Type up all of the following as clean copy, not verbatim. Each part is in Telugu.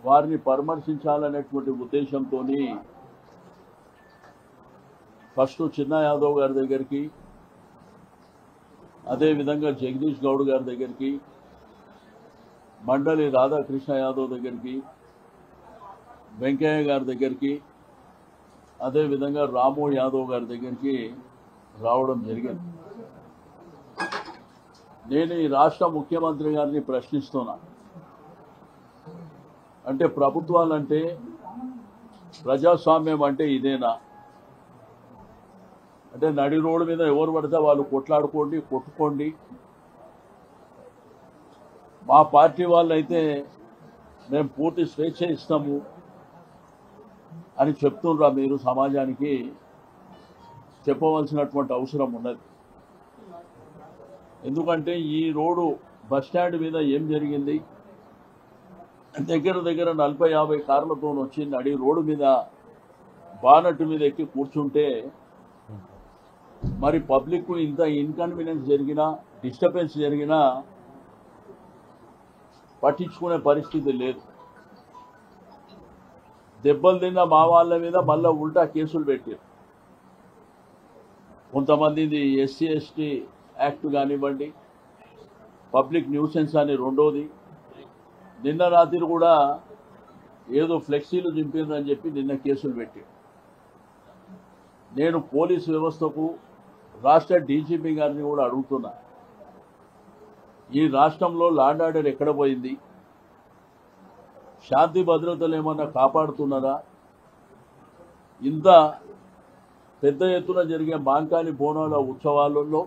వారిని పరామర్శించాలనేటువంటి ఉద్దేశంతో ఫస్ట్ చిన్న యాదవ్ గారి దగ్గరికి, అదేవిధంగా జగదీష్ గౌడ్ గారి దగ్గరికి, మండలి రాధాకృష్ణ యాదవ్ దగ్గరికి, వెంకయ్య గారి దగ్గరికి, అదేవిధంగా రాము యాదవ్ గారి దగ్గరికి రావడం జరిగింది. నేను ఈ రాష్ట్ర ముఖ్యమంత్రి గారిని ప్రశ్నిస్తున్నా. అంటే ప్రభుత్వాలంటే, ప్రజాస్వామ్యం అంటే ఇదేనా? అంటే నడి రోడ్డు మీద ఎవరు పడితే వాళ్ళు కొట్లాడుకోండి, కొట్టుకోండి. మా పార్టీ వాళ్ళు అయితే మేము పూర్తి స్వేచ్ఛ ఇస్తాము అని చెప్తుండ్రా? మీరు సమాజానికి చెప్పవలసినటువంటి అవసరం ఉన్నది. ఎందుకంటే ఈ రోడ్డు బస్టాండ్ మీద ఏం జరిగింది? దగ్గర దగ్గర 40-50 కార్లతో వచ్చి నడి రోడ్డు మీద బానట్టు మీద ఎక్కి కూర్చుంటే మరి పబ్లిక్ ఇంత ఇన్కన్వీనియన్స్ జరిగినా, డిస్టర్బెన్స్ జరిగినా పట్టించుకునే పరిస్థితి లేదు. దెబ్బలు తిన్న మా వాళ్ళ మీద మళ్ళా ఉల్టా కేసులు పెట్టారు. కొంతమంది ఎస్సీ ఎస్టీ యాక్ట్ కానివ్వండి, పబ్లిక్ న్యూసెన్స్ అని రెండోది. నిన్న రాత్రి కూడా ఏదో ఫ్లెక్సీలు దింపిందని చెప్పి నిన్న కేసులు పెట్టారు. నేను పోలీస్ వ్యవస్థకు, రాష్ట్ర డీజీపీ గారిని కూడా అడుగుతున్నా, ఈ రాష్ట్రంలో లా అండ్ ఆర్డర్ ఎక్కడ పోయింది? శాంతి భద్రతలు ఏమన్నా కాపాడుతున్నారా? ఇంత పెద్ద ఎత్తున జరిగే మాంకాళి బోనాల ఉత్సవాలలో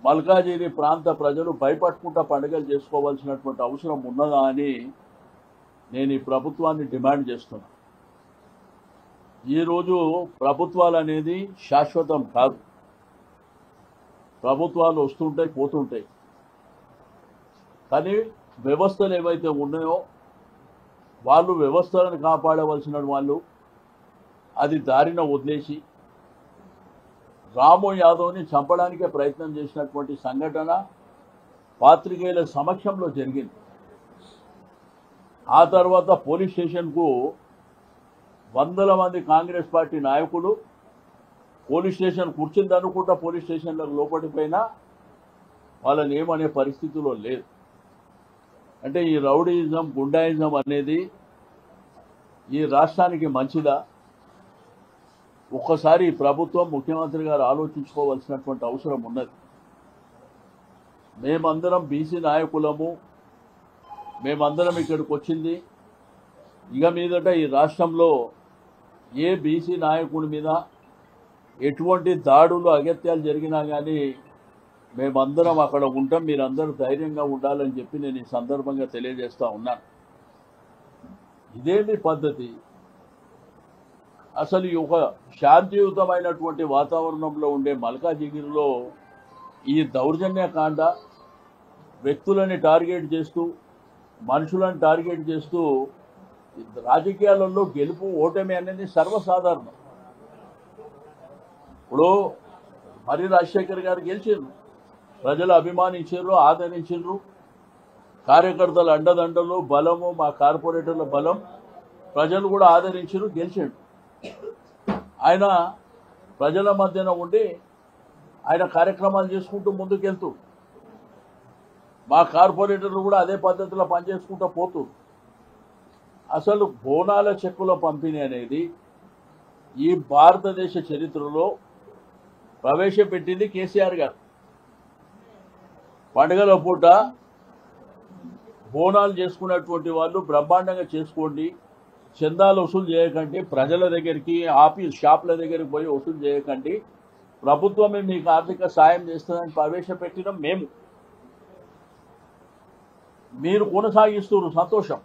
మల్కాజిగిరి ప్రాంత ప్రజలు భయపడుకుంటా పండుగలు చేసుకోవాల్సినటువంటి అవసరం ఉన్నదా అని నేను ఈ ప్రభుత్వాన్ని డిమాండ్ చేస్తున్నా. ఈరోజు ప్రభుత్వాలు అనేది శాశ్వతం కాదు. ప్రభుత్వాలు వస్తుంటాయి, పోతుంటాయి. కానీ వ్యవస్థలు ఏవైతే ఉన్నాయో వాళ్ళు వ్యవస్థలను కాపాడవలసిన వాళ్ళు అది దారిన వదిలేసి రాము యాదవ్ని చంపడానికే ప్రయత్నం చేసినటువంటి సంఘటన పాత్రికేయుల సమక్షంలో జరిగింది. ఆ తర్వాత పోలీస్ స్టేషన్కు వందల మంది కాంగ్రెస్ పార్టీ నాయకులు పోలీస్ స్టేషన్ కూర్చుందనుకుంటా పోలీస్ స్టేషన్లకు లోపలిపోయినా వాళ్ళని ఏమనే పరిస్థితిలో లేదు. అంటే ఈ రౌడీయిజం, గుండాయిజం అనేది ఈ రాష్ట్రానికి మంచిదా? ఒక్కసారి ప్రభుత్వం, ముఖ్యమంత్రి గారు ఆలోచించుకోవాల్సినటువంటి అవసరం ఉన్నది. మేమందరం బీసీ నాయకులము, మేమందరం ఇక్కడికి వచ్చింది ఇక మీదట ఈ రాష్ట్రంలో ఏ బీసీ నాయకుడి మీద ఎటువంటి దాడులు, అగత్యాలు జరిగినా కానీ మేమందరం అక్కడ ఉంటాం, మీరందరూ ధైర్యంగా ఉండాలని చెప్పి నేను ఈ సందర్భంగా తెలియజేస్తా ఉన్నాను. ఇదేమి పద్ధతి? అసలు ఈ ఒక శాంతియుతమైనటువంటి వాతావరణంలో ఉండే మల్కాజిగిరిలో ఈ దౌర్జన్యకాండ, వ్యక్తులని టార్గెట్ చేస్తూ, మనుషులను టార్గెట్ చేస్తూ, రాజకీయాలలో గెలుపు ఓటమి అనేది సర్వసాధారణం. ఇప్పుడు మరి రాజశేఖర్ గారు గెలిచారు, ప్రజలు అభిమానించారు, ఆదరించారు, కార్యకర్తల అండదండలు, బలము, మా కార్పొరేటర్ల బలం, ప్రజలు కూడా ఆదరించారు, గెలిచాడు. ఆయన ప్రజల మధ్యన ఉండి ఆయన కార్యక్రమాలు చేసుకుంటూ ముందుకెళ్తూ, మా కార్పొరేటర్లు కూడా అదే పద్ధతిలో పనిచేసుకుంటూ పోతూ. అసలు బోనాల చెక్కుల పంపిణీ అనేది ఈ భారతదేశ చరిత్రలో ప్రవేశపెట్టింది కేసీఆర్ గారు. పండుగల పూట బోనాలు చేసుకున్నటువంటి వాళ్ళు బ్రహ్మాండంగా చేసుకోండి, చందాలు వసూలు చేయకండి, ప్రజల దగ్గరికి, ఆఫీస్ షాపుల దగ్గరికి పోయి వసూలు చేయకండి, ప్రభుత్వమే మీకు ఆర్థిక సాయం చేస్తుందని ప్రవేశపెట్టినాం మేము. మీరు కొనసాగిస్తున్నారు, సంతోషం.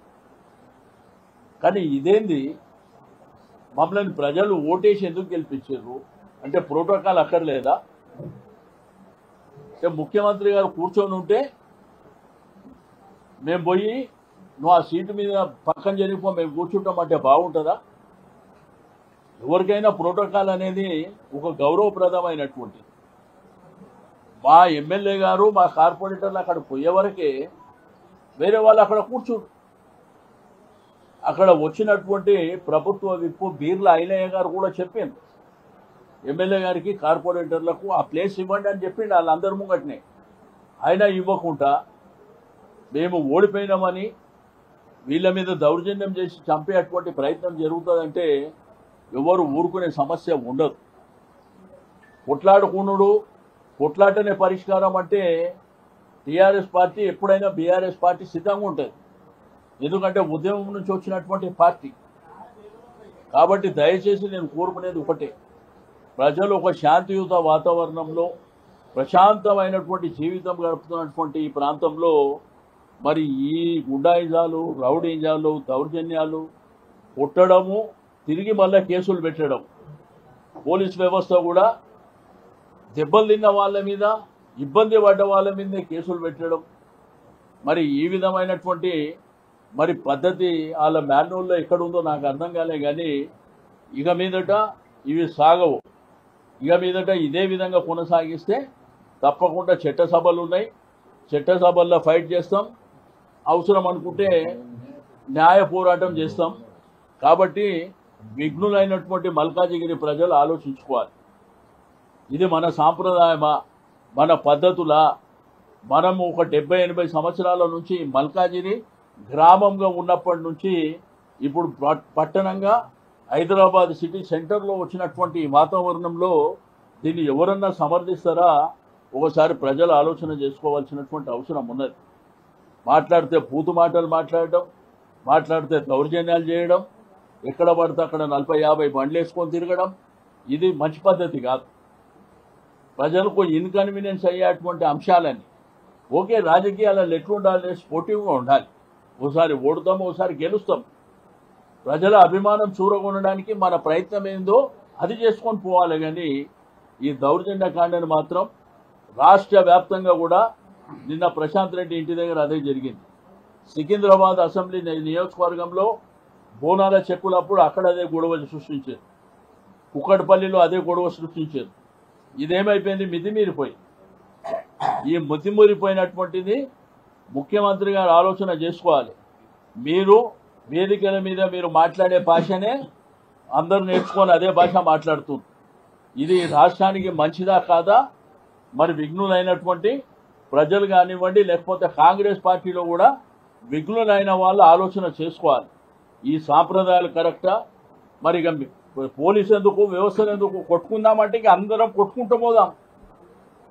కానీ ఇదేంది? మమ్మల్ని ప్రజలు ఓటేసి ఎందుకు గెలిపించారు? అంటే ప్రోటోకాల్ అక్కర్లేదా? అంటే ముఖ్యమంత్రి గారు కూర్చొని ఉంటే మేము పోయి నువ్వు ఆ సీటు మీద పక్కన జరిగిపో, మేము కూర్చుంటామంటే బాగుంటుందా? ఎవరికైనా ప్రోటోకాల్ అనేది ఒక గౌరవప్రదమైనటువంటి. మా ఎమ్మెల్యే గారు, మా కార్పొరేటర్లు అక్కడ పోయే వరకే వేరే వాళ్ళు అక్కడ కూర్చోరు. అక్కడ వచ్చినటువంటి ప్రభుత్వ విప్పు బీర్ల ఐలయ్య గారు కూడా చెప్పింది ఎమ్మెల్యే గారికి కార్పొరేటర్లకు ఆ ప్లేస్ ఇవ్వండి అని చెప్పిండు వాళ్ళందరి ముంగట్నే. అయినా ఇవ్వకుండా మేము ఓడిపోయినామని వీళ్ళ మీద దౌర్జన్యం చేసి చంపేటువంటి ప్రయత్నం జరుగుతుందంటే ఎవరు ఊరుకునే సమస్య ఉండదు. కొట్లాటనే పరిష్కారం అంటే టీఆర్ఎస్ పార్టీ ఎప్పుడైనా బీఆర్ఎస్ పార్టీ సిద్ధంగా ఉంటుంది. ఎందుకంటే ఉద్యమం నుంచి వచ్చినటువంటి పార్టీ కాబట్టి దయచేసి నేను కోరుకునేది ఒకటే, ప్రజలు ఒక శాంతియుత వాతావరణంలో ప్రశాంతమైనటువంటి జీవితం గడుపుతున్నటువంటి ఈ ప్రాంతంలో మరి ఈ గుండాయిజాలు, రౌడీజాలు, దౌర్జన్యాలు, కొట్టడము, తిరిగి మళ్ళీ కేసులు పెట్టడం, పోలీస్ వ్యవస్థ కూడా దెబ్బలు తిన్న వాళ్ళ మీద, ఇబ్బంది పడ్డ వాళ్ళ మీదే కేసులు పెట్టడం, మరి ఈ విధమైనటువంటి మరి పద్ధతి వాళ్ళ మాన్యువల్లో ఎక్కడుందో నాకు అర్థం కాలే. కానీ ఇక మీదట ఇవి సాగవు. ఇక మీదట ఇదే విధంగా కొనసాగిస్తే తప్పకుండా చట్టసభలు ఉన్నాయి, చట్టసభల్లో ఫైట్ చేస్తాం, అవసరం అనుకుంటే న్యాయ పోరాటం చేస్తాం. కాబట్టి విఘ్నులైనటువంటి మల్కాజిగిరి ప్రజలు ఆలోచించుకోవాలి, ఇది మన సాంప్రదాయమా, మన పద్ధతులా? మనము ఒక 70-80 సంవత్సరాల నుంచి మల్కాజిగిరి గ్రామంగా ఉన్నప్పటి నుంచి ఇప్పుడు పట్టణంగా హైదరాబాద్ సిటీ సెంటర్లో వచ్చినటువంటి వాతావరణంలో దీన్ని ఎవరన్నా సమర్థిస్తారా? ఒకసారి ప్రజలు ఆలోచన చేసుకోవాల్సినటువంటి అవసరం ఉన్నది. మాట్లాడితే బూతు మాటలు మాట్లాడితే దౌర్జన్యాలు చేయడం, ఎక్కడ పడితే అక్కడ 40-50 బండ్లు వేసుకొని తిరగడం, ఇది మంచి పద్ధతి కాదు. ప్రజలకు ఇన్కన్వీనియన్స్ అయ్యేటువంటి అంశాలని ఓకే, రాజకీయాలలో ఎట్లుండాలి, స్పోర్టివ్గా ఉండాలి. ఓసారి ఓడుతాం, ఓసారి గెలుస్తాం. ప్రజల అభిమానం చూరగొనడానికి మన ప్రయత్నం ఏందో అది చేసుకొని పోవాలి. కానీ ఈ దౌర్జన్య కాండని మాత్రం రాష్ట్ర వ్యాప్తంగా కూడా నిన్న ప్రశాంత్ రెడ్డి ఇంటి దగ్గర అదే జరిగింది. సికింద్రాబాద్ అసెంబ్లీ నియోజకవర్గంలో బోనాల చెక్కులప్పుడు అక్కడ అదే గొడవ సృష్టించారు, కుక్కడపల్లిలో అదే గొడవ సృష్టించారు. ఇదేమైపోయింది? మితిమీరిపోయి. ఈ మితిమీరిపోయినటువంటిది ముఖ్యమంత్రి గారు ఆలోచన చేసుకోవాలి. మీరు వేదికల మీద మీరు మాట్లాడే భాషనే అందరూ నేర్చుకొని అదే భాష మాట్లాడుతుంది. ఇది రాష్ట్రానికి మంచిదా కాదా? మరి విఘ్నులైనటువంటి ప్రజలు కానివ్వండి, లేకపోతే కాంగ్రెస్ పార్టీలో కూడా విఘ్నులైన వాళ్ళు ఆలోచన చేసుకోవాలి. ఈ సాంప్రదాయాలు కరెక్టా? మరి ఇక పోలీసు ఎందుకు, వ్యవస్థలు ఎందుకు? కొట్టుకుందామంటే ఇక అందరం కొట్టుకుంటూ పోదాం.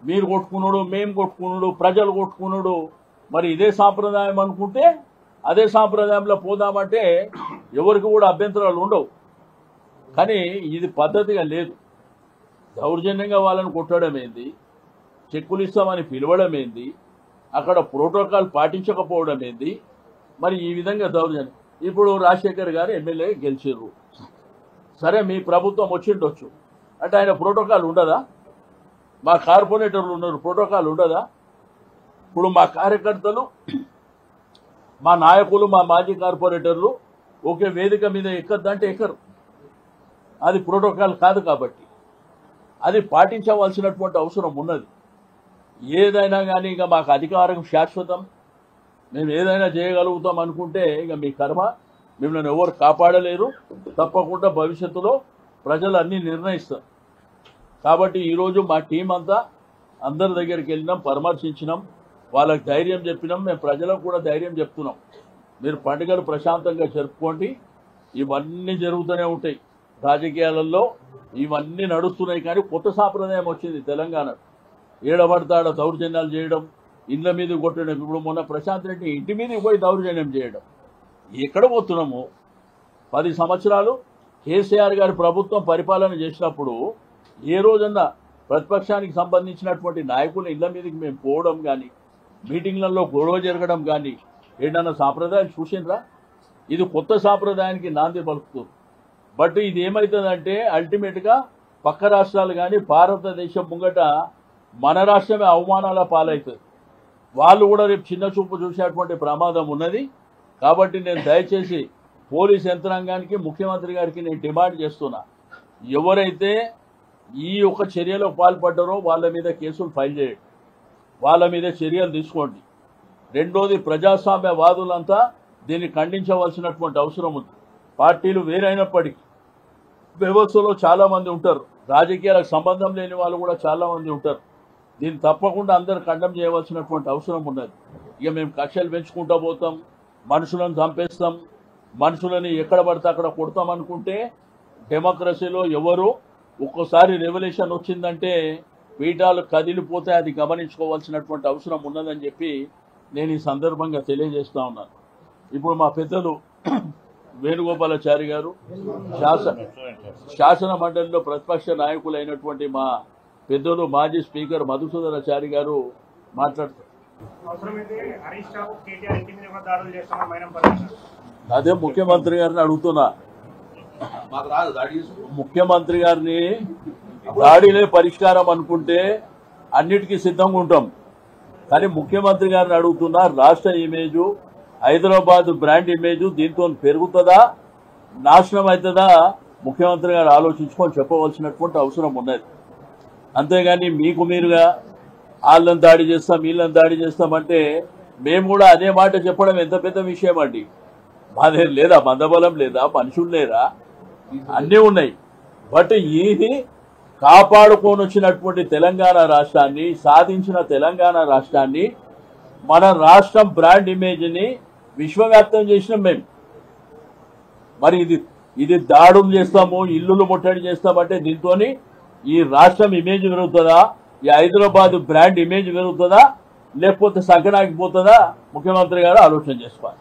మీరు కొట్టుకున్నాడు, మేము కొట్టుకున్నాడు, ప్రజలు కొట్టుకున్నాడు. మరి ఇదే సాంప్రదాయం అనుకుంటే అదే సాంప్రదాయంలో పోదామంటే ఎవరికి కూడా అభ్యంతరాలు ఉండవు. కానీ ఇది పద్ధతిగా లేదు. దౌర్జన్యంగా వాళ్ళని కొట్టడం ఏంది, చెక్కులు ఇస్తామని పిలవడం ఏంది, అక్కడ ప్రోటోకాల్ పాటించకపోవడం ఏంది? మరి ఈ విధంగా దౌర్జన్యం. ఇప్పుడు రాజశేఖర్ గారు ఎమ్మెల్యే గెలిచారు, సరే మీ ప్రభుత్వం వచ్చిండొచ్చు అంటే ఆయన ప్రోటోకాల్ ఉండదా? మా కార్పొరేటర్లు ఉన్నారు, ప్రోటోకాల్ ఉండదా? ఇప్పుడు మా కార్యకర్తలు, మా నాయకులు, మా మాజీ కార్పొరేటర్లు ఒకే వేదిక మీద ఎక్కద్దంటే ఎక్కరు. అది ప్రోటోకాల్ కాదు. కాబట్టి అది పాటించవలసినటువంటి అవసరం ఉన్నది. ఏదైనా కానీ ఇక మాకు అధికారం శాశ్వతం, మేము ఏదైనా చేయగలుగుతాం అనుకుంటే ఇక మీ కర్మ, మిమ్మల్ని ఎవరు కాపాడలేరు. తప్పకుండా భవిష్యత్తులో ప్రజలు అన్నీ నిర్ణయిస్తారు. కాబట్టి ఈరోజు మా టీం అంతా అందరి దగ్గరికి వెళ్ళినాం, పరామర్శించినాం, వాళ్ళకి ధైర్యం చెప్పినాం. మేము ప్రజలకు కూడా ధైర్యం చెప్తున్నాం, మీరు పండుగలు ప్రశాంతంగా జరుపుకోండి. ఇవన్నీ జరుగుతూనే ఉంటాయి, రాజకీయాలలో ఇవన్నీ నడుస్తున్నాయి. కానీ కొత్త సాంప్రదాయం వచ్చింది తెలంగాణ. ఏడబడతాడ దౌర్జన్యాలు చేయడం, ఇండ్ల మీద కొట్టడం. ఇప్పుడు మొన్న ప్రశాంత్ రెడ్డి ఇంటి మీదకి పోయి దౌర్జన్యం చేయడం. ఎక్కడ పోతున్నాము? 10 సంవత్సరాలు కేసీఆర్ గారి ప్రభుత్వం పరిపాలన చేసినప్పుడు ఏ రోజన్నా ప్రతిపక్షానికి సంబంధించినటువంటి నాయకులు ఇళ్ల మీదకి మేము పోవడం కానీ, మీటింగ్లలో గొడవ జరగడం కానీ ఏదన్నా సాంప్రదాయం చూసిండ్రా? ఇది కొత్త సాంప్రదాయానికి నాంది పలుకుతుంది. బట్ ఇది ఏమవుతుందంటే అల్టిమేట్గా పక్క రాష్ట్రాలు కానీ భారతదేశం ముంగట మన రాష్ట్రమే అవమానాల పాలవుతుంది. వాళ్ళు కూడా రేపు చిన్న చూపు చూసేటువంటి ప్రమాదం ఉన్నది. కాబట్టి నేను దయచేసి పోలీస్ యంత్రాంగానికి, ముఖ్యమంత్రి గారికి నేను డిమాండ్ చేస్తున్నా, ఎవరైతే ఈ యొక్క చర్యలో పాల్పడ్డారో వాళ్ళ మీద కేసులు ఫైల్ చేయండి, వాళ్ళ మీద చర్యలు తీసుకోండి. రెండోది, ప్రజాస్వామ్యవాదులంతా దీన్ని ఖండించవలసినటువంటి అవసరం ఉంది. పార్టీలు వేరైనప్పటికీ వ్యవస్థలో చాలామంది ఉంటారు, రాజకీయాలకు సంబంధం లేని వాళ్ళు కూడా చాలామంది ఉంటారు. దీన్ని తప్పకుండా అందరూ ఖండం చేయవలసినటువంటి అవసరం ఉన్నది. ఇక మేము కక్షలు పెంచుకుంటూ పోతాం, మనుషులను చంపేస్తాం, మనుషులని ఎక్కడ పడితే అక్కడ కొడతాం అనుకుంటే డెమోక్రసీలో ఎవరు ఒక్కోసారి రెవల్యూషన్ వచ్చిందంటే పీఠాలు కదిలిపోతే అది గమనించుకోవాల్సినటువంటి అవసరం ఉన్నదని చెప్పి నేను ఈ సందర్భంగా తెలియజేస్తా ఉన్నాను. ఇప్పుడు మా పెద్దలు వేణుగోపాలాచారి గారు శాసన మండలిలో ప్రతిపక్ష నాయకులైనటువంటి మా పెద్దలు మాజీ స్పీకర్ మధుసూదనాచారి గారు మాట్లాడుతారు. అదే ముఖ్యమంత్రి గారిని అడుగుతున్నా, ముఖ్యమంత్రి గారిని దాడిలే పరిష్కారం అనుకుంటే అన్నిటికీ సిద్ధంగా ఉంటాం, కానీ ముఖ్యమంత్రి గారిని అడుగుతున్నా, రాష్ట్ర ఇమేజు హైదరాబాద్ బ్రాండ్ ఇమేజ్ దీంతో పెరుగుతుందా నాశనం అవుతుందా ముఖ్యమంత్రి గారు ఆలోచించుకొని చెప్పవలసినటువంటి అవసరం ఉన్నది. అంతేగాని మీకు మీరుగా వాళ్ళని దాడి చేస్తాం వీళ్ళని దాడి చేస్తామంటే మేము కూడా అదే మాట చెప్పడం ఎంత పెద్ద విషయం అండి. మాదే లేదా, మందబలం లేదా, మనుషులు లేరా, అన్నీ ఉన్నాయి. బట్ ఇది కాపాడుకొని వచ్చినటువంటి తెలంగాణ రాష్ట్రాన్ని, సాధించిన తెలంగాణ రాష్ట్రాన్ని, మన రాష్ట్రం బ్రాండ్ ఇమేజ్ని విశ్వవ్యాప్తం చేసినాం మేము. మరి ఇది దాడులు చేస్తాము, ఇల్లులు ముట్టడి చేస్తామంటే దీంతో ఈ రాష్ట్రం ఇమేజ్ పెరుగుతుందా, ఈ హైదరాబాద్ బ్రాండ్ ఇమేజ్ పెరుగుతుందా, లేకపోతే సంకనాగిపోతుందా ముఖ్యమంత్రి గారు ఆలోచన చేసుకోవాలి.